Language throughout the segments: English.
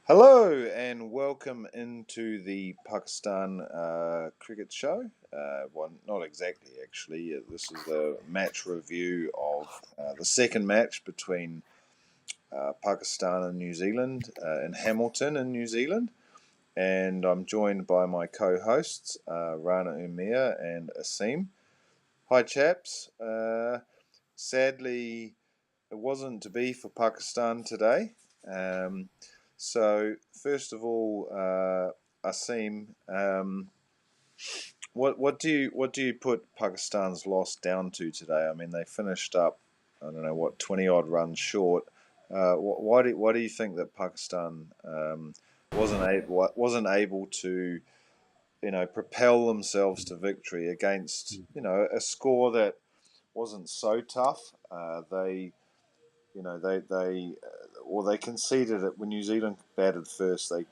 Hello and welcome into the Pakistan cricket show. Well, not exactly, actually. This is a match review of the second match between Pakistan and New Zealand in Hamilton, in New Zealand. And I'm joined by my co hosts, Rana Umir and Asim. Hi, chaps. Sadly, it wasn't to be for Pakistan today. Um, so first of all, Asim, what do you put Pakistan's loss down to today? I mean, they finished up, I don't know what, 20 odd runs short. Why do you think that Pakistan wasn't able to propel themselves to victory against a score that wasn't so tough? They conceded it when New Zealand batted first. They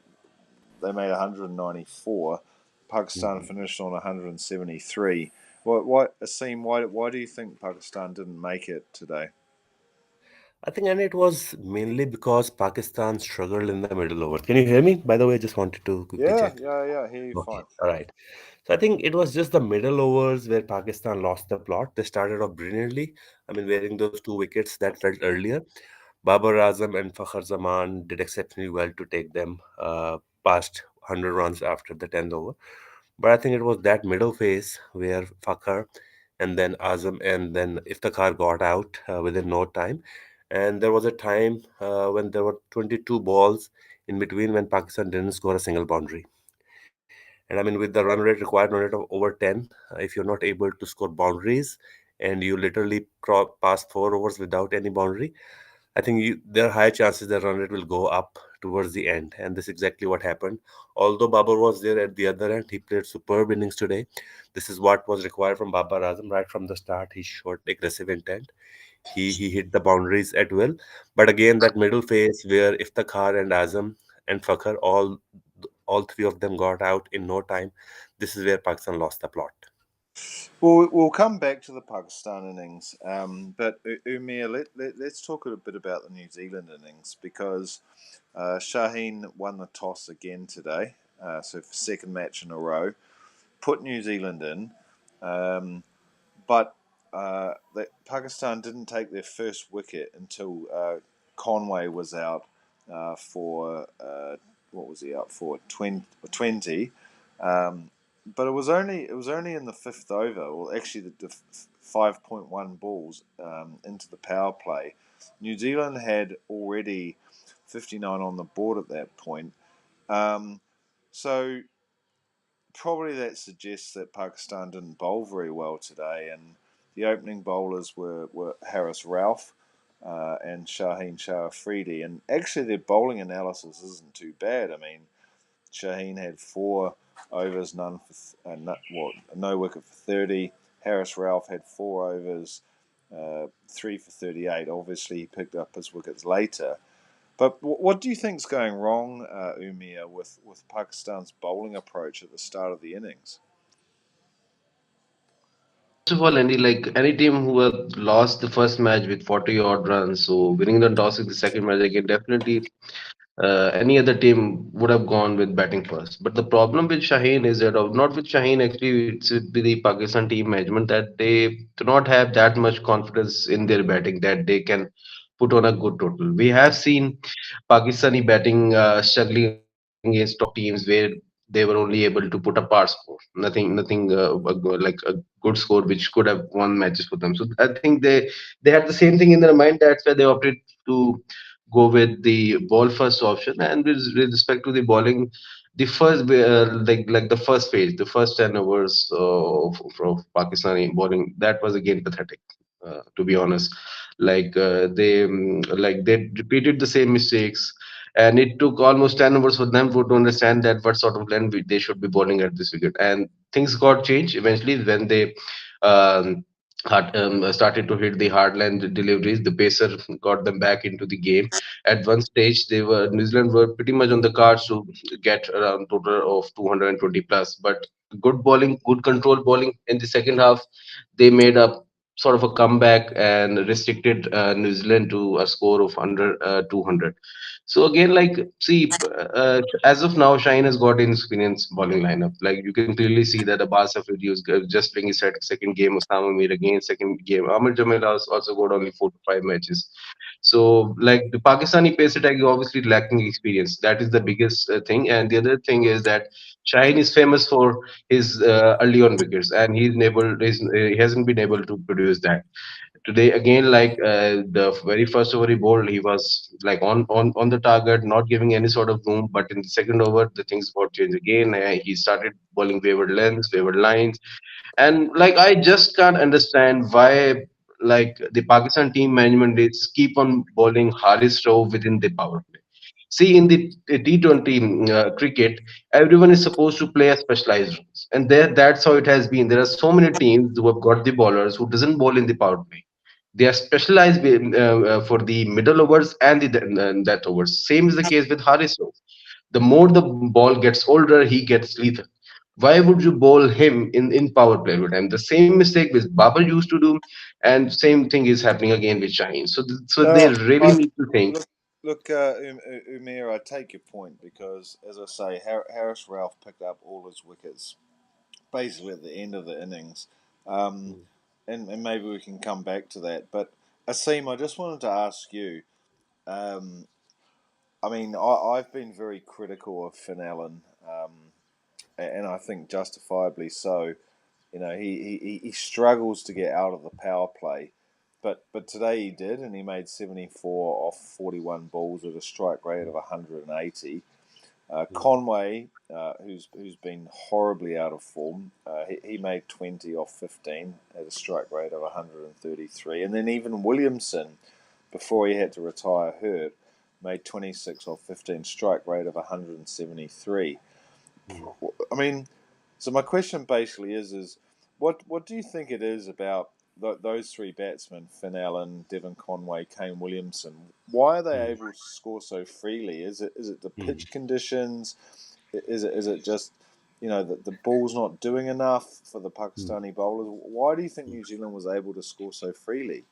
made 194. Pakistan Mhm. finished on 173. What Asim? Why do you think Pakistan didn't make it today? I think, and it was mainly because Pakistan struggled in the middle over. Can you hear me? By the way, I just wanted to quickly Yeah, check. yeah, yeah. Hear you Okay, fine. all right. So I think it was just the middle overs where Pakistan lost the plot. They started off brilliantly. I mean, wearing those two wickets that felt earlier. Babar Azam and Fakhar Zaman did exceptionally well to take them past 100 runs after the 10th over. But I think it was that middle phase where Fakhar and then Azam and then Iftikhar got out within no time. And there was a time when there were 22 balls in between when Pakistan didn't score a single boundary. And I mean, with the required run rate of over 10, if you're not able to score boundaries and you literally pass 4 overs without any boundary, I think there are high chances the run rate will go up towards the end. And this is exactly what happened. Although Babar was there at the other end, he played superb innings today. This is what was required from Babar Azam right from the start. He showed aggressive intent. He hit the boundaries at will. But again, that middle phase where Iftikhar and Azam and Fakhar, all three of them got out in no time. This is where Pakistan lost the plot. Well, we'll come back to the Pakistan innings, but Umir, let's talk a bit about the New Zealand innings because Shaheen won the toss again today, so for second match in a row, put New Zealand in. Um, But Pakistan didn't take their first wicket until Conway was out for what was he out for 20. But it was only in the fifth over, well, actually the 5.1 balls into the power play. New Zealand had already 59 on the board at that point. Um, so probably that suggests that Pakistan didn't bowl very well today, and the opening bowlers were Harris Ralph and Shaheen Shah Afridi. And actually, their bowling analysis isn't too bad. I mean, Shaheen had 4 overs, no wicket for 30. Harris Ralph had 4 overs, 3 for 38. Obviously, he picked up his wickets later. But what do you think's going wrong, Umir, with Pakistan's bowling approach at the start of the innings? First of all, any team who have lost the first match with 40 odd runs, so winning the toss in the second match again, definitely any other team would have gone with batting first. But the problem with Shaheen is that, not with Shaheen actually, it's with the Pakistan team management that they do not have that much confidence in their batting that they can put on a good total. We have seen Pakistani batting struggling against top teams where they were only able to put a par score, nothing like a good score which could have won matches for them. So I think they had the same thing in their mind. That's why they opted to go with the ball first option. And with respect to the bowling, the first like the first phase, the first 10 overs of Pakistani bowling, that was again pathetic. To be honest, they repeated the same mistakes, and it took almost 10 overs for them to understand that what sort of length they should be bowling at this wicket. And things got changed eventually when they. Started to hit the hard line deliveries. The pacer got them back into the game. At one stage, New Zealand were pretty much on the cards to get around total of 220 plus. But good bowling, good control bowling in the second half, they made up. sort of a comeback and restricted New Zealand to a score of under 200. So again, like, see, as of now, Shine has got inexperienced bowling lineup. Like, you can clearly see that Abbas Afridi was just playing his second game. Osama Mir again, second game. Ahmed Jamil has also got only 4 to 5 matches. So, like, the Pakistani pace attack is obviously lacking experience. That is the biggest thing. And the other thing is that Shine is famous for his early on wickets, and he hasn't been able to produce that today. Again, like, the very first over he bowled, he was like on the target, not giving any sort of room. But in the second over, the things got changed again. He started bowling wayward lengths, wayward lines, and like, I just can't understand why, like, the Pakistan team management is keep on bowling Haris Rauf within the power play. See, in the T20 cricket, everyone is supposed to play a specialized roles, and that's how it has been. There are so many teams who have got the bowlers who doesn't bowl in the power play. They are specialized for the middle overs and the death overs. Same is the case with Haris Rauf. The more the ball gets older, he gets lethal. Why would you bowl him in power play every time? The same mistake which Babar used to do, and same thing is happening again with Shaheen. So they No, really I need to think. look, Umir. I take your point because, as I say, Harris Ralph picked up all his wickets basically at the end of the innings, um, Mm, and maybe we can come back to that. But Asim, I just wanted to ask you. Um, I mean, I've been very critical of Finn Allen, and I think justifiably so. You know, he struggles to get out of the power play, but today he did, and he made 74 off 41 balls at a strike rate of mm, 180. mm, Conway, who's been horribly out of form, he made 20 off 15 at a strike rate of 133, and then even Williamson, before he had to retire hurt, made 26 off 15, strike rate of 173. mm, I mean, so my question basically is what do you think it is about those three batsmen, Finn Allen, Devon Conway, Kane Williamson? Why are they mm, able to score so freely? Is it the mm, pitch conditions? Is it just the ball's not doing enough for the mm, Pakistani bowlers? Why do you think mm. New Zealand was able to score so freely?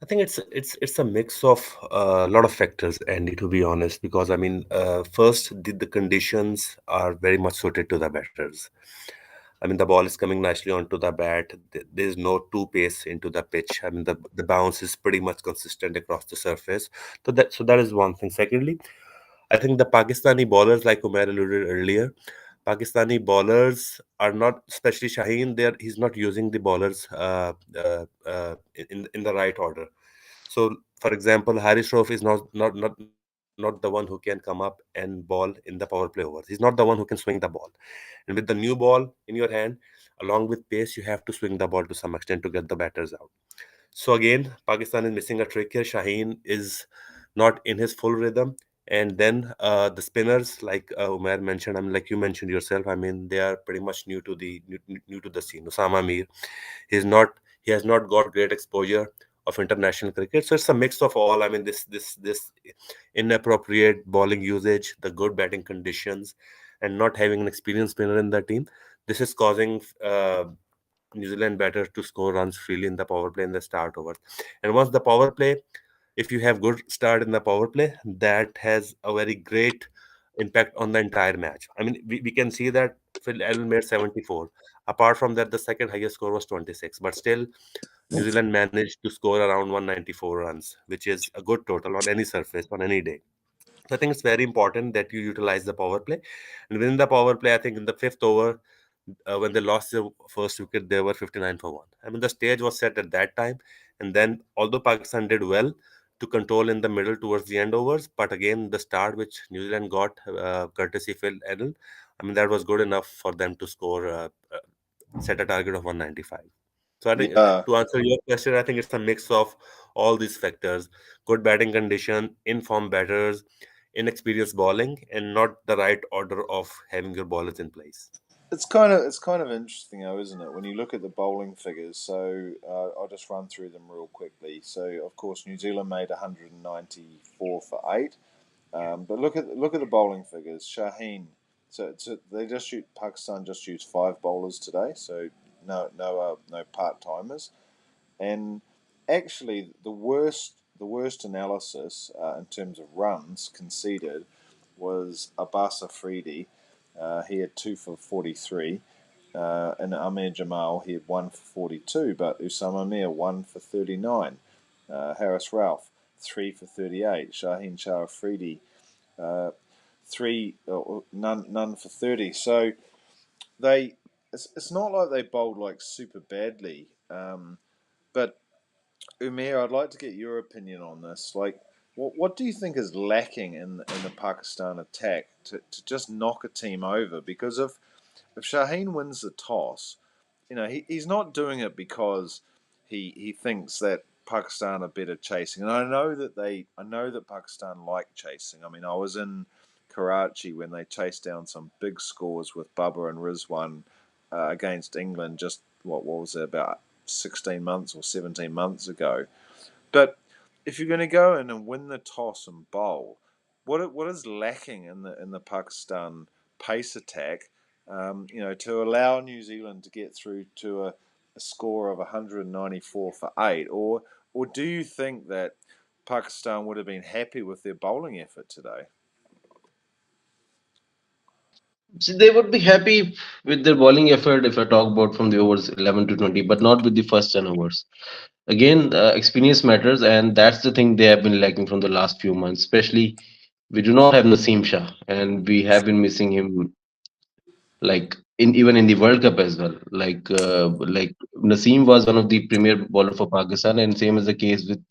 I think it's a mix of a lot of factors, Andy. To be honest, because I mean, first the conditions are very much suited to the batters. I mean, the ball is coming nicely onto the bat. There's no two pace into the pitch. I mean, the bounce is pretty much consistent across the surface. So that is one thing. Secondly, I think the Pakistani bowlers, like Umair alluded earlier, Pakistani bowlers are not, especially Shaheen. There, he's not using the bowlers in the right order. So, for example, Haris Rauf is not the one who can come up and ball in the power play overs. He's not the one who can swing the ball. And with the new ball in your hand, along with pace, you have to swing the ball to some extent to get the batters out. So again, Pakistan is missing a trick here. Shaheen is not in his full rhythm. And then the spinners, like Umair mentioned, I mean, like you mentioned yourself, I mean, they are pretty much new to the scene. Osama Mir, he's not he has not got great exposure of international cricket. So it's a mix of all. I mean, this inappropriate bowling usage, the good batting conditions, and not having an experienced spinner in the team. This is causing New Zealand batters to score runs freely in the power play in the start overs. And once the power play, if you have good start in the power play, that has a very great impact on the entire match. I mean, we can see that Phil Allen made 74. Apart from that, the second highest score was 26. But still, New Zealand managed to score around 194 runs, which is a good total on any surface on any day. So I think it's very important that you utilize the power play. And within the power play, I think in the fifth over, when they lost the first wicket, they were 59 for 1. I mean, the stage was set at that time. And then, although Pakistan did well to control in the middle towards the end overs, but again, the start which New Zealand got, courtesy Phil Edel, I mean, that was good enough for them to score, set a target of 195. So I think Yeah, to answer your question, I think it's a mix of all these factors: good batting condition, informed batters, inexperienced bowling, and not the right order of having your bowlers in place. it's kind of interesting though, isn't it? When you look at the bowling figures, so I'll just run through them real quickly. So of course New Zealand made 194 for 8, but look at the bowling figures. Shaheen, so they just shoot Pakistan just used 5 bowlers today, so no part timers. And actually, the worst analysis in terms of runs conceded was Abbas Afridi. He had 2 for 43. And Amir Jamal, he had 1 for 42, but Usama Mir 1 for 39. Harris Ralph 3 for 38. Shaheen Shah Afridi none for 30. So they it's not like they bowled like super badly. But Umair, I'd like to get your opinion on this. Like, what do you think is lacking in the Pakistan attack to just knock a team over? Because if Shaheen wins the toss, he's not doing it because he thinks that Pakistan are better chasing. And I know that Pakistan like chasing. I mean, I was in Karachi when they chased down some big scores with Babar and Rizwan against England. Just what was it, about 16 months or 17 months ago? But if you're going to go in and win the toss and bowl, what is lacking in the Pakistan pace attack? To allow New Zealand to get through to a score of 194 for 8, or do you think that Pakistan would have been happy with their bowling effort today? See, they would be happy with their bowling effort if I talk about from the overs 11 to 20, but not with the first 10 overs. Again, experience matters, and that's the thing they have been lacking from the last few months. Especially, we do not have Naseem Shah, and we have been missing him, like in even in the World Cup as well. Like Naseem was one of the premier bowler for Pakistan, and same is the case with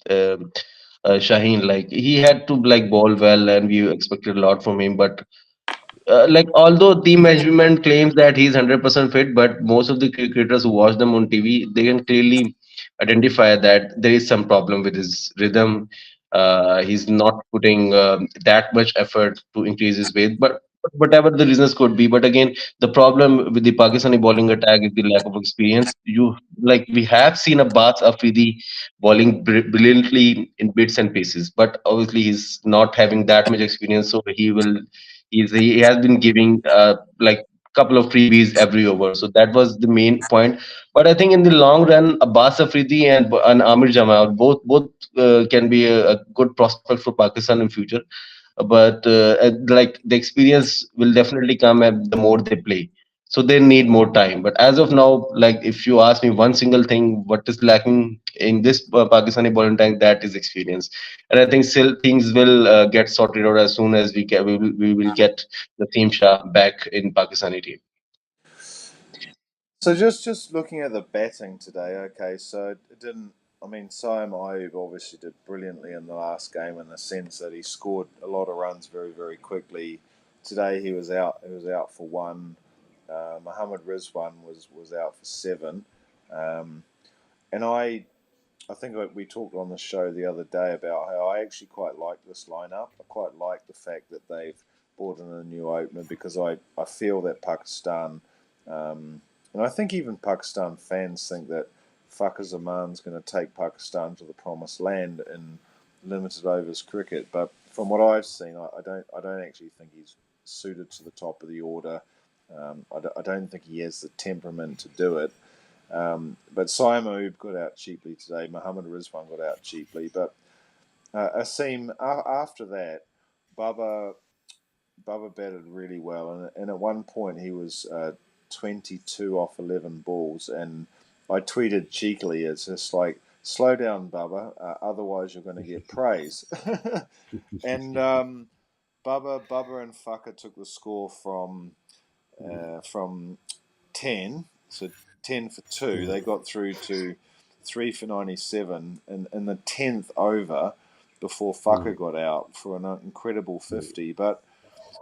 Shaheen. Like he had to like bowl well, and we expected a lot from him, but like although team management claims that he's 100% fit, but most of the cricketers who watch them on TV, they can clearly identify that there is some problem with his rhythm. He's not putting that much effort to increase his weight, but whatever the reasons could be. But again, the problem with the Pakistani bowling attack is the lack of experience. You like we have seen Abbas Afridi bowling brilliantly in bits and pieces, but obviously he's not having that much experience, so he has been giving like couple of freebies every over. So that was the main point. But I think in the long run, Abbas Afridi and Amir Jamal both can be a good prospect for Pakistan in future. But like the experience will definitely come at the more they play. So they need more time. But as of now, like if you ask me one single thing, what is lacking in this Pakistani bowling tank, that is experience. And I think still things will get sorted out as soon as we will get the team Shah back in Pakistani team. So just looking at the batting today, okay, so it didn't. I mean, Saim Ayub obviously did brilliantly in the last game in the sense that he scored a lot of runs very very quickly. Today he was out. He was out for one. Muhammad Rizwan was out for seven, um, and I think we talked on the show the other day about how I actually quite like this lineup. I quite like the fact that they've brought in a new opener because I feel that Pakistan, and I think even Pakistan fans think that Fakhar Zaman's going to take Pakistan to the promised land in limited overs cricket. But from what I've seen, I don't actually think he's suited to the top of the order. I don't think he has the temperament to do it. But Saim got out cheaply today. Muhammad Rizwan got out cheaply. But Asim, after that, Baba Baba batted really well. And at one point, he was 22 off 11 balls. And I tweeted cheekily, it's just like, slow down, Baba, otherwise you're going to get praise. And Baba and Fucker took the score from 10, so 10 for 2. They got through to 3 for 97 in the 10th over before Fucker got out for an incredible 50. But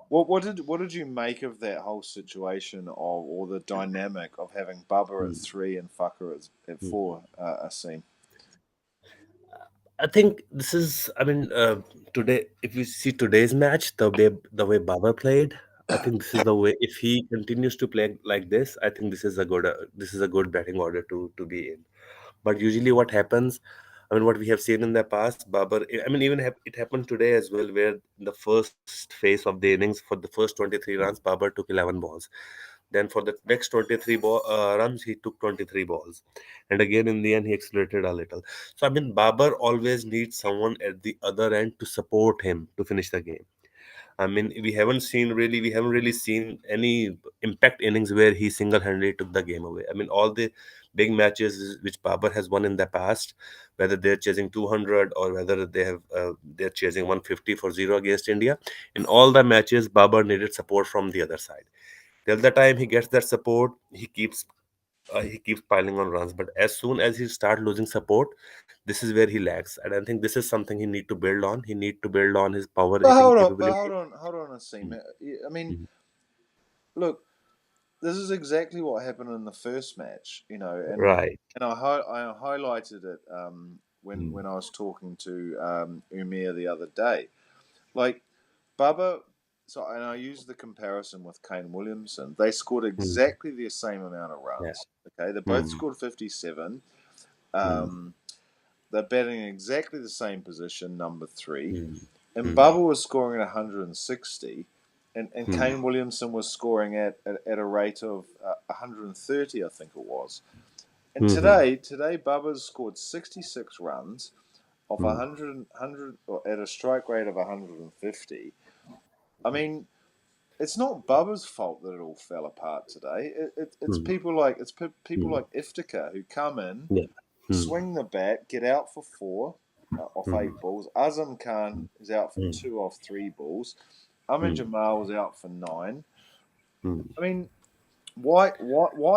what did you make of that whole situation or the dynamic of having Bubba at 3 and Fucker at 4, Asim? I think this is. I mean, today, if you see today's match, the way Baba played, I think this is the way. If he continues to play like this, I think this is a good batting order to be in. But usually, what happens? I mean, what we have seen in the past, Babar. I mean, even it happened today as well, where in the first phase of the innings for the first 23 runs, Babar took 11 balls. Then for the next runs, he took 23 balls. And again, in the end, he accelerated a little. So, I mean, Babar always needs someone at the other end to support him to finish the game. I mean, we haven't really seen any impact innings where he single-handedly took the game away. I mean, all the big matches which Babar has won in the past, whether they're chasing 200 or whether they're chasing 150 for zero against India, in all the matches, Babar needed support from the other side. Till the time he gets that support, he keeps piling on runs. But as soon as he start losing support, this is where he lags. And I think this is something he need to build on. He need to build on his power But hitting hold on, capability. hold on, Asim. Mm, I mean, mm. look, this is exactly what happened in the first match, Right. and I highlighted it when Mm, I was talking to Umir the other day. Like Bubba, so and I used the comparison with Kane Williamson. They scored mm, exactly the same amount of yeah. runs. Okay, they both Mm, scored 57. mm, Um, they're batting in exactly the same position, number three. mm, And mm, Bubba was scoring at 160, and mm, Kane Williamson was scoring at a rate of 130, I think it was. And mhm, today Bubba's scored 66 runs off mm, 100 or at a strike rate of 150. I mean, it's not Bubba's fault that it all fell apart today. It's mm, people like people mm, like Iftikhar who come in, yeah. Mm, swing the bat, get out for four off mm, eight balls. Azam Khan is out for mm, two off three balls. Ahmed mm, Jamal was out for nine. mm, I mean, why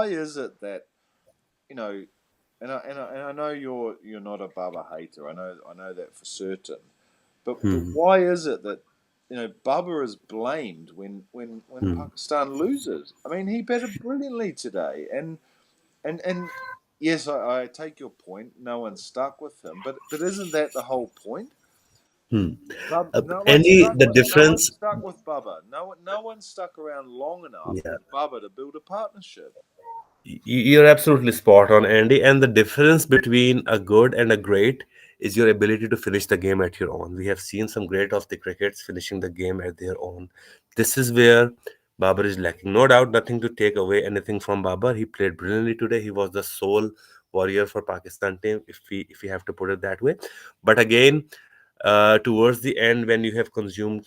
is it that you know? And I know you're not a Bubba hater. I know that for certain. But mm, why is it that Bubba is blamed when mm. Pakistan loses? I mean, he batted brilliantly today, and yes, I take your point. No one stuck with him, but isn't that the whole point? Hmm. No one Any stuck the with no one difference? stuck with Bubba. No one stuck around long enough Yeah, with Bubba to build a partnership. you're absolutely spot on, Andy. And the difference between a good and a great is your ability to finish the game at your own. We have seen some great of the crickets finishing the game at their own. This is where Babar is lacking. No doubt, nothing to take away anything from Babar. He played brilliantly today. He was the sole warrior for Pakistan team, if we have to put it that way. But again, towards the end, when you have consumed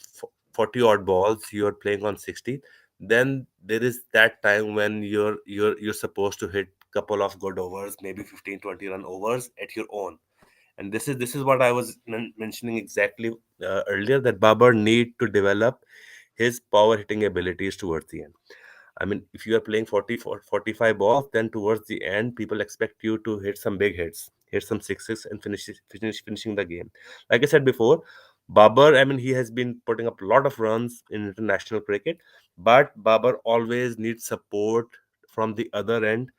40 odd balls, you are playing on 60. Then there is that time when you're supposed to hit couple of good overs, maybe 15-20 run overs at your own. And this is what I was mentioning exactly earlier, that Babar need to develop his power hitting abilities towards the end. I mean, if you are playing 45 balls, then towards the end, people expect you to hit some big hits, hit some sixes, and finishing the game. Like I said before, Babar, I mean, he has been putting up a lot of runs in international cricket, but Babar always needs support from the other end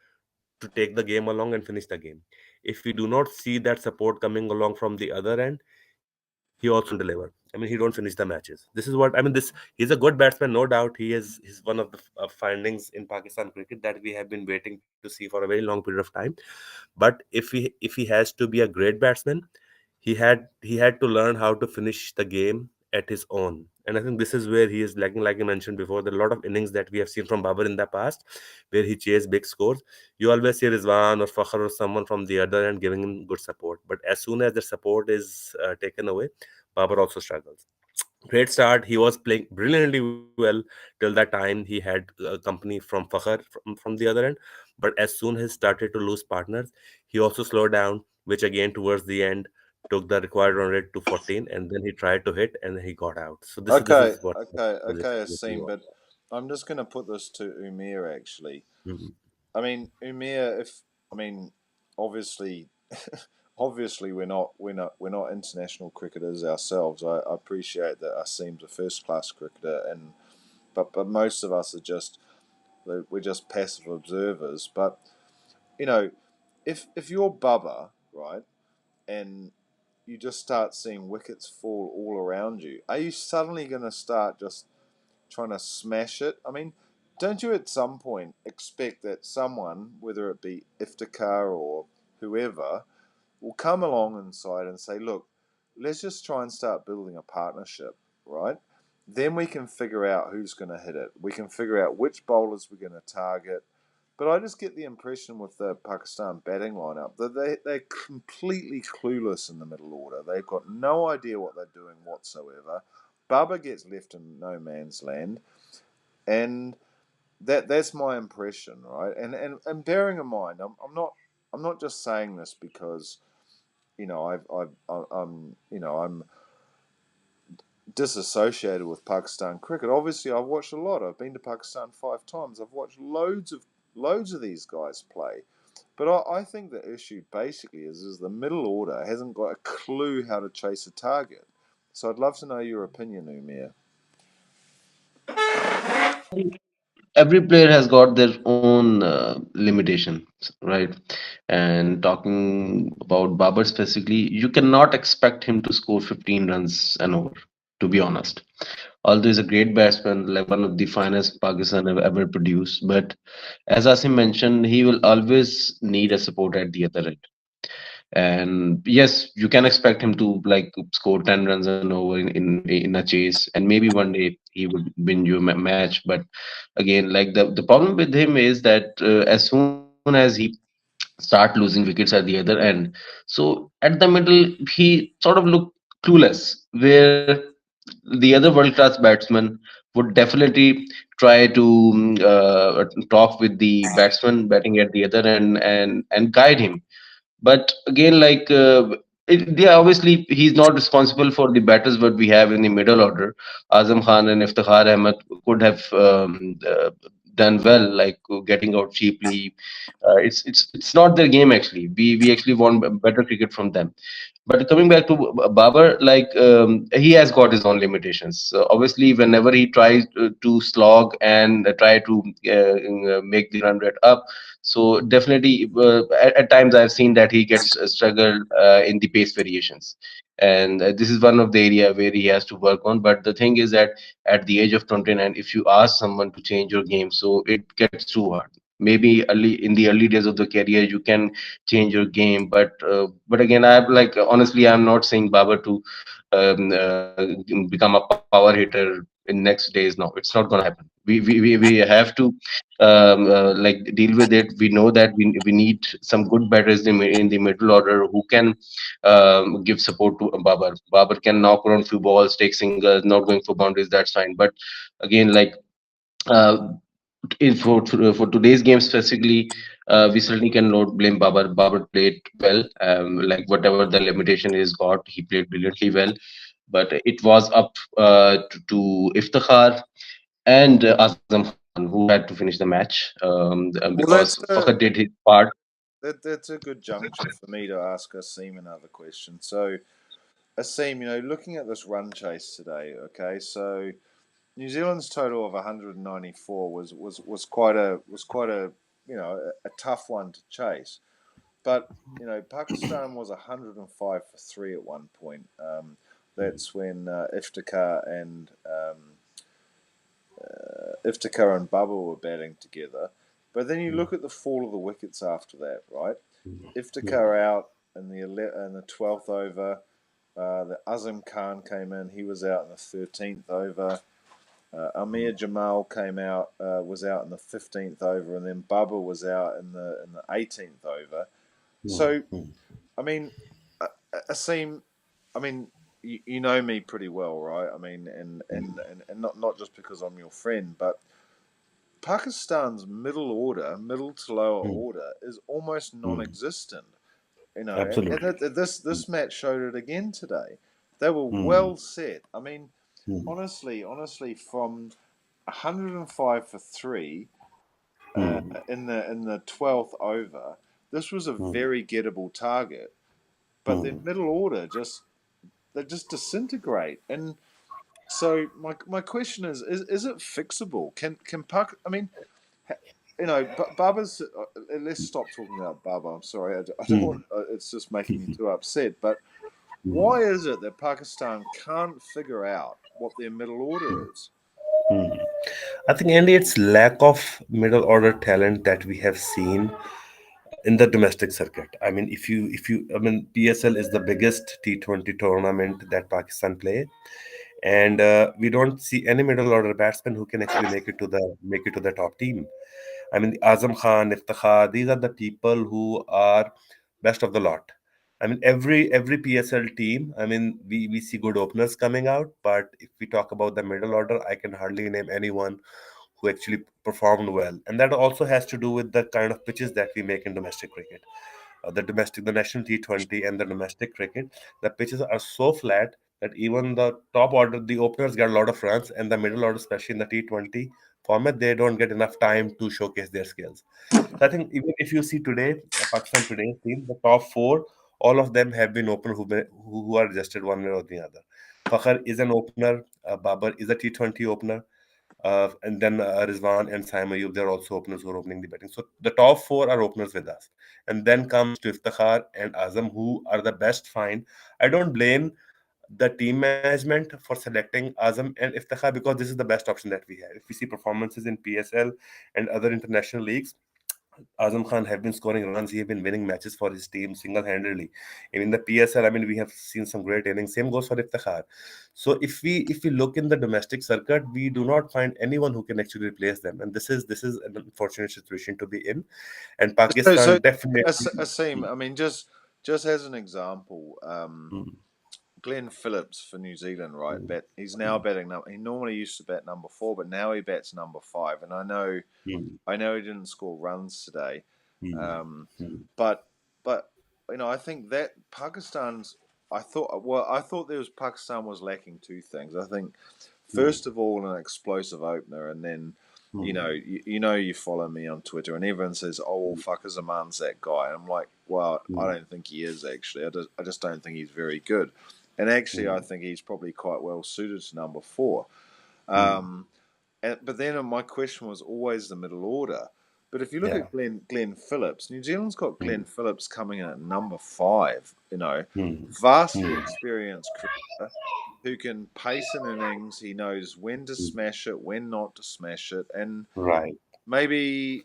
to take the game along and finish the game. If we do not see that support coming along from the other end, he also don't deliver. I mean, he don't finish the matches. This is what I mean. He's a good batsman, no doubt. He's one of the findings in Pakistan cricket that we have been waiting to see for a very long period of time. But if he has to be a great batsman, he had to learn how to finish the game at his own. And I think this is where he is lacking. Like I mentioned before, there are a lot of innings that we have seen from Babar in the past where he chased big scores. You always see Rizwan or Fakhr or someone from the other end giving him good support. But as soon as the support is taken away, Babar also struggles. Great start. He was playing brilliantly well till that time. He had company from Fakhr from the other end. But as soon as he started to lose partners, he also slowed down, which again towards the end took the required run rate to 14, and then he tried to hit and he got out. So this Okay, is what okay, was okay, exactly Asim. what. But I'm just going to put this to Umir actually. Mhm. I mean, Umir, if I mean, obviously, obviously we're not international cricketers ourselves. I appreciate that Asim's a first class cricketer, and but most of us are we're just passive observers. But you know, if you're Bubba, right, and you just start seeing wickets fall all around you, are you suddenly going to start just trying to smash it? I mean, don't you at some point expect that someone, whether it be Iftikhar or whoever, will come along inside and say, look, let's just try and start building a partnership, right? then we can figure out who's going to hit it. We can figure out which bowlers we're going to target. But I just get the impression with the Pakistan batting lineup that they're completely clueless in the middle order. They've got no idea what they're doing whatsoever. Babar gets left in no man's land, and that's my impression, right? And bearing in mind, I'm not just saying this because I'm disassociated with Pakistan cricket. Obviously, I've watched a lot. I've been to Pakistan 5 times. I've watched loads of these guys play. But I think the issue basically is the middle order hasn't got a clue how to chase a target. So I'd love to know your opinion, Umir. Every player has got their own limitations, right? And talking about Babar specifically, you cannot expect him to score 15 runs an over, to be honest. Although he's a great batsman, like one of the finest Pakistan have ever produced, but as Asim mentioned, he will always need a support at the other end. And yes, you can expect him to like score 10 runs and over in a chase, and maybe one day he would win you a match. But again, like the problem with him is that as soon as he start losing wickets at the other end, so at the middle he sort of looked clueless, where the other world class batsman would definitely try to talk with the batsman batting at the other end and guide him. But again, like obviously he's not responsible for the batters what we have in the middle order. Azam Khan and Iftikhar Ahmed could have done well, like getting out cheaply. It's not their game actually. We actually want better cricket from them. But coming back to Babar, like he has got his own limitations. So obviously, whenever he tries to slog and try to make the run rate up, so definitely at times I've seen that he gets struggled in the pace variations, and this is one of the area where he has to work on. But the thing is that at the age of 29, if you ask someone to change your game, so it gets too hard. Maybe early in the early days of the career you can change your game, but again, I'm like honestly, I'm not saying Babar to become a power hitter in next days. No, it's not going to happen. We have to like deal with it. We know that we need some good batters in the middle order who can give support to Babar. Babar can knock around few balls, take singles, not going for boundaries. That's fine. But again, like uh, for today's game specifically, we certainly cannot blame Babar. Babar played well. Like whatever the limitation is got, he played brilliantly well. But it was up to Iftikhar and Azam Khan who had to finish the match Well, because Fakhr did his part. that's a good juncture for me to ask Asim another question. So, Asim, looking at this run chase today, okay, so New Zealand's total of 194 was quite a a tough one to chase. But Pakistan was 105 for three at one point. That's when Iftikhar and Bubba were batting together. But then you look at the fall of the wickets after that, right? Iftikhar out in the 12th over. The Azam Khan came in. He was out in the 13th over. Amir Jamal came out, was out in the 15th over, and then Bubba was out in the 18th over. So, I mean, Asim, I mean, you know me pretty well, right? I mean, and not just because I'm your friend, but Pakistan's middle to lower order, is almost non-existent. And Absolutely. this match showed it again today. They were well set. I mean, honestly, from 105 for three in the 12th over, this was a very gettable target. But their middle order they just disintegrate. And so my question is it fixable? Can Puck? I mean, Baba's. Let's stop talking about Baba. I'm sorry, I don't want. It's just making me too upset. But why is it that Pakistan can't figure out what their middle order is? I think, Andy, it's lack of middle order talent that we have seen in the domestic circuit. I mean, I mean, PSL is the biggest T20 tournament that Pakistan play, and we don't see any middle order batsman who can actually make it to the top team. I mean, Azam Khan, Iftikhar, these are the people who are best of the lot. I mean, every PSL team, I mean, we see good openers coming out, but if we talk about the middle order, I can hardly name anyone who actually performed well. And that also has to do with the kind of pitches that we make in domestic cricket. The national T20 and the domestic cricket, the pitches are so flat that even the top order, the openers get a lot of runs, and the middle order, especially in the T20 format, they don't get enough time to showcase their skills. So I think even if you see today, Pakistan today's team, the top four, all of them have been open who are registered one way or the other. Fakhr is an opener. Babar is a T20 opener. And then Rizwan and Saim Ayub, they're also openers who are opening the batting. So the top four are openers with us. And then comes to Iftikhar and Azam, who are the best find. I don't blame the team management for selecting Azam and Iftikhar because this is the best option that we have. If we see performances in PSL and other international leagues, Azam Khan have been scoring runs. He have been winning matches for his team single-handedly. And in the PSL, I mean, we have seen some great innings. Same goes for Iftikhar. So if we look in the domestic circuit, we do not find anyone who can actually replace them. And this is an unfortunate situation to be in. And So Pakistan definitely. Asim, I mean, just as an example, Mm, Glenn Phillips for New Zealand, right? mm, He's now batting number. He normally used to bat number 4, but now he bats number 5. And mm, I know he didn't score runs today, mm, um, mm, but I think that Pakistan's. I thought there was Pakistan was lacking two things. I think mm, first of all an explosive opener, and then mm, you follow me on Twitter, and everyone says, "Oh, well, fuck, Zaman's that guy." And I'm like, well, I mm, don't think he is actually. I just don't think he's very good. And actually, I mm, think he's probably quite well suited to number 4. mm. Um, but then my question was always the middle order. But if you look Yeah. at Glenn Phillips, New Zealand's got Glenn Mm, Phillips coming in at number 5. mm, Vastly mm. experienced cricketer who can pace an innings. He knows when to Mm. smash it, when not to smash it, and Right. maybe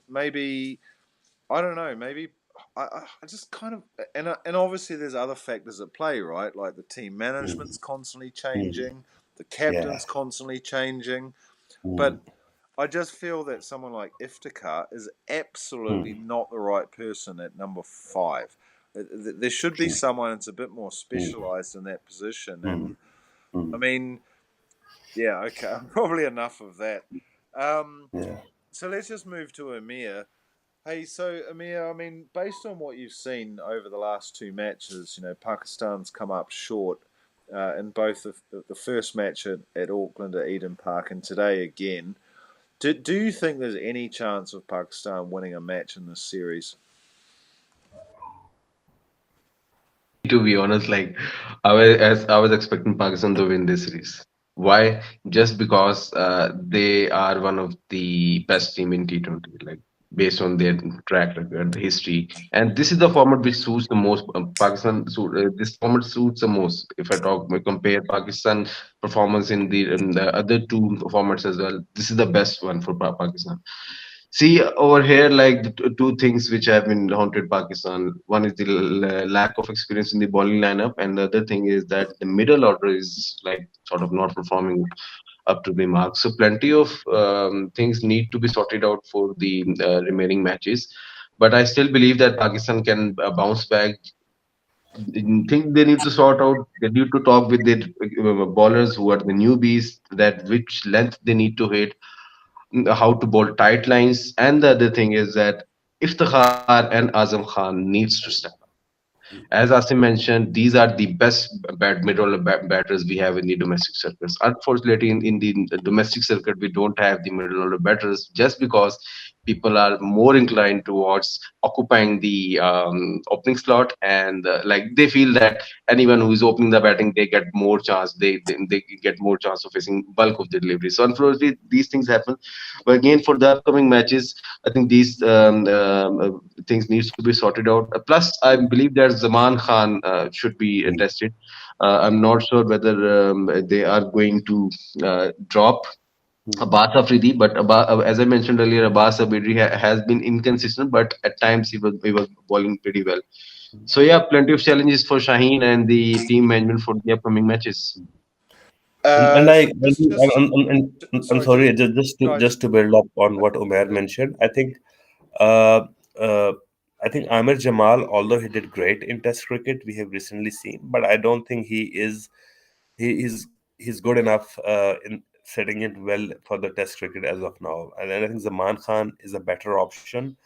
I don't know. Maybe I just kind of and obviously there's other factors at play, right? Like the team Mm, management's constantly mm. changing, the Yeah. captain's constantly changing, Mm, but I just feel that someone like Iftikhar is absolutely mm. not the right person at number 5. There should be True. someone that's a bit more Mm, specialised in that position. And mm, I mm. mean, yeah, okay, probably enough of that. Um, Yeah. so let's just move to Amir. Hey, so Amir, I mean, based on what you've seen over the last two matches, Pakistan's come up short in both the first match at Auckland at Eden Park and today again. Do you think there's any chance of Pakistan winning a match in this series? To be honest, like I was expecting Pakistan to win this series. Why? Just because they are one of the best team in T20, like based on their track record, history, and this is the format which suits the most. This format suits the most. If I compare Pakistan performance in the other two formats as well, this is the best one for Pakistan. See over here, like the two things which have been haunted Pakistan. One is the lack of experience in the bowling lineup, and the other thing is that the middle order is like sort of not performing up to the mark. So plenty of things need to be sorted out for the remaining matches. But I still believe that Pakistan can bounce back. Think they need to sort out. They need to talk with their bowlers who are the newbies, that which length they need to hit, how to bowl tight lines. And the other thing is that Iftikhar and Azam Khan needs to step. As Asim mentioned, these are the best middle batters we have in the domestic circuits. Unfortunately, in the domestic circuit, we don't have the middle order batters just because people are more inclined towards occupying the opening slot, and like they feel that anyone who is opening the batting, they get more chance. They get more chance of facing bulk of the delivery. So unfortunately, these things happen. But again, for the upcoming matches, I think these things needs to be sorted out. Plus, I believe that Zaman Khan should be Mm, tested. I'm not sure whether they are going to drop mm. Abbas Afridi, but as I mentioned earlier, Abbas Abidri has been inconsistent, but at times he was bowling pretty well. So yeah, plenty of challenges for Shaheen and the team management for the upcoming matches. And I, Just I'm sorry, sorry, guys. just to build up on what Umair uh, mentioned, uh, uh, I think Amir Jamal, although he did great in Test cricket, we have recently seen, but I don't think he's good enough in setting it well for the Test cricket as of now. And then I think Zaman Khan is a better option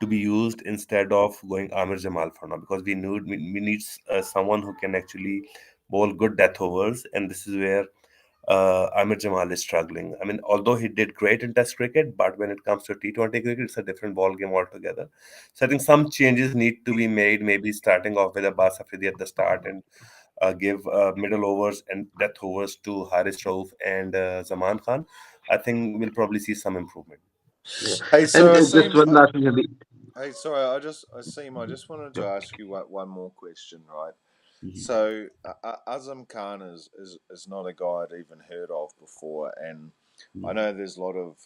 to be used instead of going Amir Jamal for now, because we need someone who can actually bowl good death overs, and this is where Amir Jamal is struggling. I mean, although he did great in Test cricket, but when it comes to T20 cricket, it's a different ball game altogether. So I think some changes need to be made. Maybe starting off with Abbas Afridi at the start and give middle overs and death overs to Haris Rauf and Zaman Khan. I think we'll probably see some improvement. Yeah. Hey, And so just Asim, one last thing, Sandeep. hey, sorry, Asim, I just wanted to ask you one more question, right? Mhm. So Azam Khan is not a guy I'd even heard of before, and I Mhm. know there's a lot of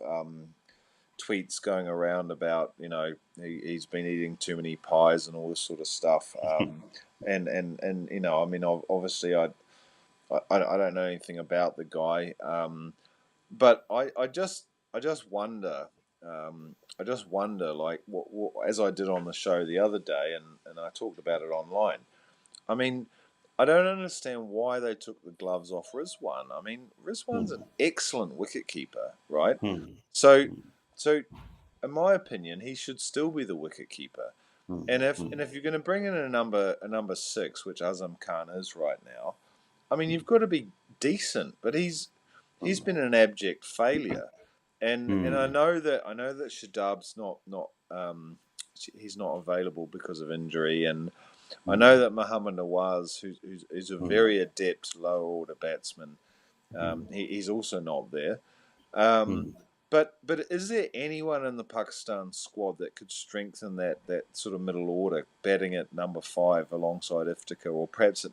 tweets going around about he's been eating too many pies and all this sort of stuff. And I mean, obviously I don't know anything about the guy, but I just wonder. I just wonder, like, what, as I did on the show the other day, and I talked about it online. I mean, I don't understand why they took the gloves off Rizwan. I mean, Rizwan's an Mhm. excellent wicketkeeper, right? Mhm. So, so in my opinion, he should still be the wicketkeeper. And if Mhm. and if you're going to bring in a number six, which Azam Khan is right now, I mean, you've got to be decent. But he's been an abject failure, and I Mhm. know that Shadab's not he's not available because of injury, and I know Mhm. that Muhammad Nawaz, who's a Mhm. very adept lower order batsman, Mhm. he's also not there. Um, Mhm. but is there anyone in the Pakistan squad that could strengthen that sort of middle order, batting at number 5 alongside Iftikhar, or perhaps at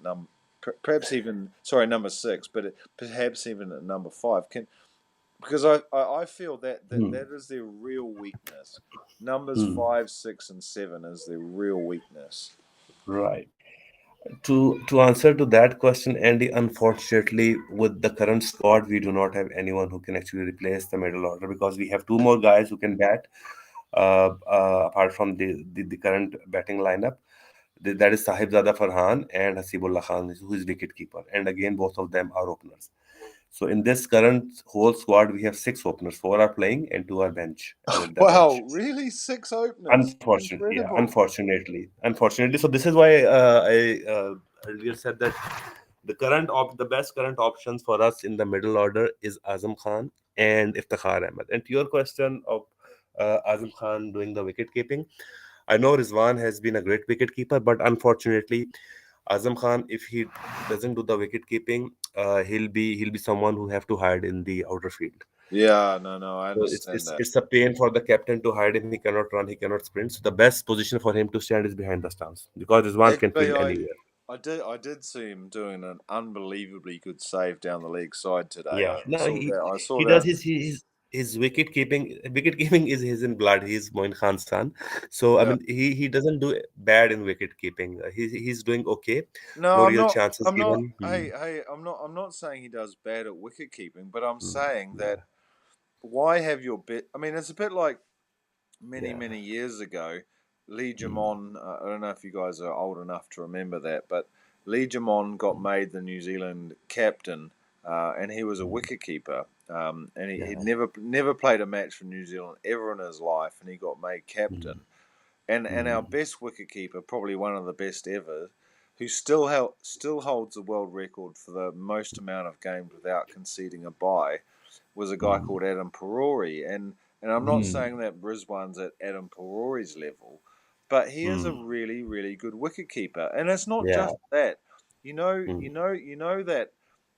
perhaps even number 6, but perhaps even at number 5? Because I feel that Mhm. is their real weakness. Numbers Mhm. 5, 6, and 7 is their real weakness. Right. To answer to that question, Andy, unfortunately, with the current squad, we do not have anyone who can actually replace the middle order, because we have two more guys who can bat, apart from the current batting lineup. That is Sahibzada Farhan and Hasibullah Khan, who is wicket keeper. And again, both of them are openers. So in this current whole squad, we have six openers. Four are playing and two are bench in the bench. Wow, really? 6 openers? Unfortunately, yeah, Incredible. unfortunately. So this is why I earlier said that the best current options for us in the middle order is Azam Khan and Iftikhar Ahmed. And to your question of Azam Khan doing the wicket keeping, I know Rizwan has been a great wicket keeper, but unfortunately, Azam Khan, if he doesn't do the wicket keeping, he'll be someone who have to hide in the outer field. Yeah, no, I So it's understand it's that. it's a pain for the captain to hide him. He cannot run. He cannot sprint. So the best position for him to stand is behind the stance, because Rizwan can Actually, field anywhere. I did see him doing an unbelievably good save down the leg side today. Yeah, I no, saw that. I saw he does that. his wicket keeping. Wicket keeping is his in blood. He's Moin Khan's son. So I Yeah. mean, he doesn't do bad in wicket keeping. He's doing okay. No, No I'm real not. chances I'm not. given. Hey, I'm not. I'm not saying he does bad at wicket keeping, but I'm saying that Yeah, why have your bit? I mean, it's a bit like many, yeah. many years ago, Lee Mm, Jamon. I don't know if you guys are old enough to remember that, but Lee Jamon got made the New Zealand captain, and he was a mm, wicketkeeper. And he yeah. never played a match for New Zealand ever in his life, and he got made Mm, captain. And our mm, best wicketkeeper, probably one of the best ever, who still holds the world record for the most amount of games without conceding a bye, was a guy mm, called Adam Parori. And I'm not mm, saying that Brisbane's at Adam Parori's level, but he is a mm. really, really good wicketkeeper. And it's not Yeah. just that. You know, Mm, you know, you know that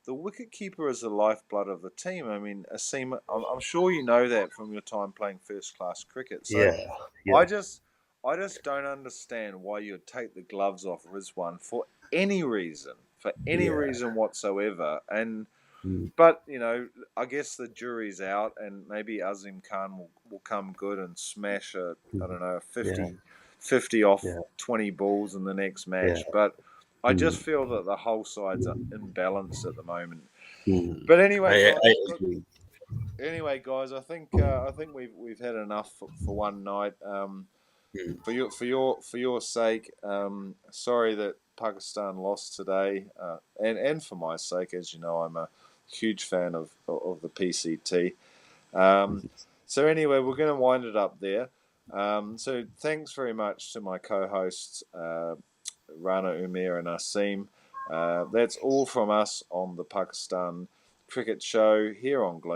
the wicketkeeper is the lifeblood of the team. I mean, Asim, I'm sure you know that from your time playing first class cricket. So yeah. I Yeah. just I just don't understand why you'd take the gloves off Rizwan for any Yeah. reason whatsoever. And Mm, but I guess the jury's out, and maybe Azim Khan will come good and smash I mm. don't know, Yeah. 50 off Yeah. 20 balls in the next Yeah. match. But I just Mm, feel that the whole side's imbalanced at the moment. But anyway, guys, I look. agree. Anyway, guys, I think we've had enough for one night. Hmm. For your sake, sorry that Pakistan lost today, and for my sake, as you know, I'm a huge fan of the PCT. So anyway, we're going to wind it up there. So thanks very much to my co-hosts, Rana, Umair, and Asim. That's all from us on the Pakistan Cricket Show here on Global